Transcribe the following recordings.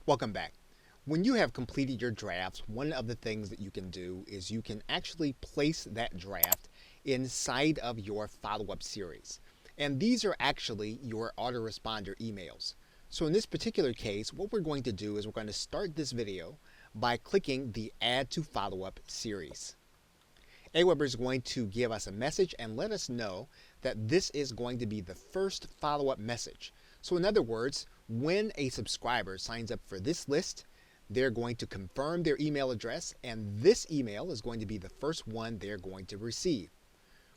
Welcome back. When you have completed your drafts, one of the things that you can do is you can actually place that draft inside of your follow-up series. And these are actually your autoresponder emails. So in this particular case, what we're going to do is we're going to start this video by clicking the Add to Follow-up series. Aweber is going to give us a message and let us know that this is going to be the first follow-up message. So in other words, when a subscriber signs up for this list, they're going to confirm their email address, and this email is going to be the first one they're going to receive.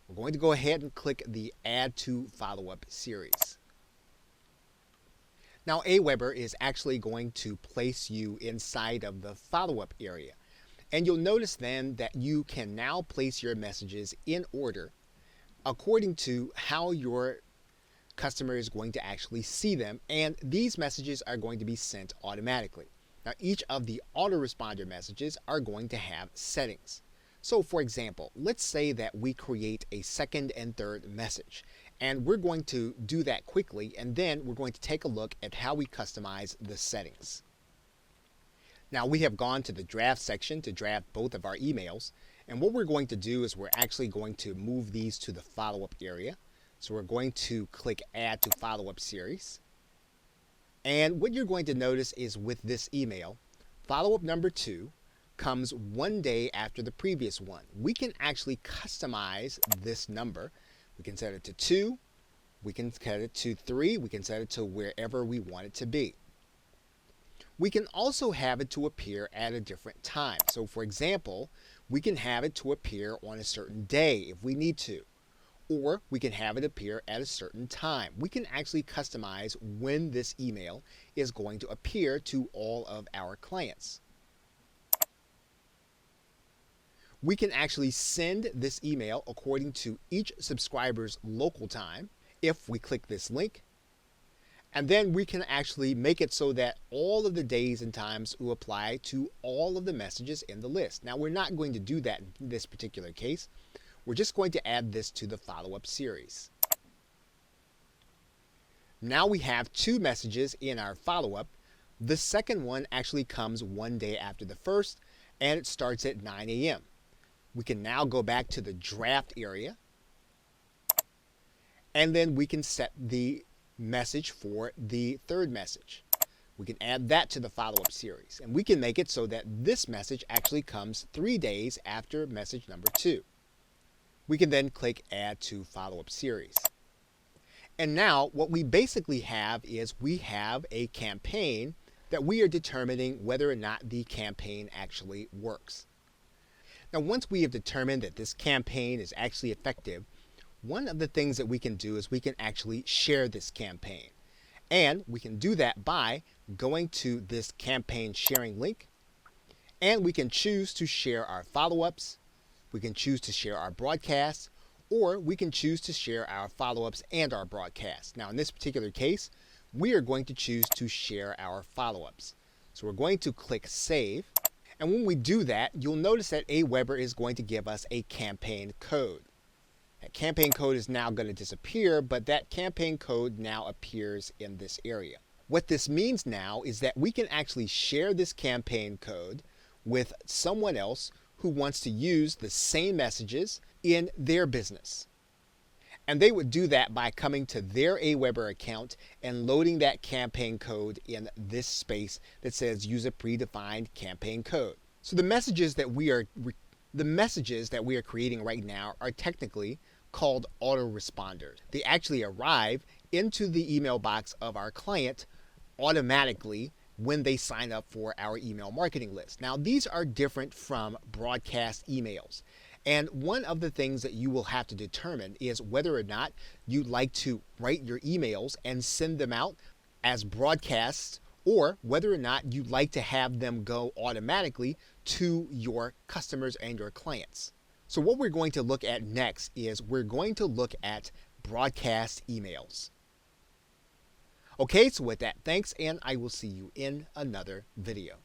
We're going to go ahead and click the Add to Follow-up series. Now, Aweber is actually going to place you inside of the follow-up area. And you'll notice then that you can now place your messages in order according to how your customer is going to actually see them, and these messages are going to be sent automatically. Now, each of the autoresponder messages are going to have settings. So for example, let's say that we create a second and third message, and we're going to do that quickly, and then we're going to take a look at how we customize the settings. Now, we have gone to the draft section to draft both of our emails, and what we're going to do is we're actually going to move these to the follow-up area. So we're going to click Add to Follow-up Series. And what you're going to notice is with this email, follow-up number 2 comes one day after the previous one. We can actually customize this number. We can set it to 2, we can set it to 3, we can set it to wherever we want it to be. We can also have it to appear at a different time. So for example, we can have it to appear on a certain day if we need to. Or we can have it appear at a certain time. We can actually customize when this email is going to appear to all of our clients. We can actually send this email according to each subscriber's local time if we click this link. And then we can actually make it so that all of the days and times will apply to all of the messages in the list. Now, we're not going to do that in this particular case. We're just going to add this to the follow-up series. Now we have 2 messages in our follow-up. The second one actually comes one day after the first, and it starts at 9 a.m. We can now go back to the draft area, and then we can set the message for the third message. We can add that to the follow-up series, and we can make it so that this message actually comes 3 days after message number 2. We can then click Add to Follow-up Series. And now what we basically have is we have a campaign that we are determining whether or not the campaign actually works. Now, once we have determined that this campaign is actually effective, one of the things that we can do is we can actually share this campaign. And we can do that by going to this campaign sharing link, and we can choose to share our follow-ups. We can choose to share our broadcasts, or we can choose to share our follow-ups and our broadcasts. Now, in this particular case, we are going to choose to share our follow-ups. So we're going to click Save. And when we do that, you'll notice that Aweber is going to give us a campaign code. That campaign code is now going to disappear, but that campaign code now appears in this area. What this means now is that we can actually share this campaign code with someone else who wants to use the same messages in their business. And they would do that by coming to their Aweber account and loading that campaign code in this space that says use a predefined campaign code. So the messages that we are creating right now are technically called autoresponders. They actually arrive into the email box of our client automatically when they sign up for our email marketing list. Now, these are different from broadcast emails. And one of the things that you will have to determine is whether or not you'd like to write your emails and send them out as broadcasts, or whether or not you'd like to have them go automatically to your customers and your clients. So what we're going to look at next is we're going to look at broadcast emails. Okay, so with that, thanks, and I will see you in another video.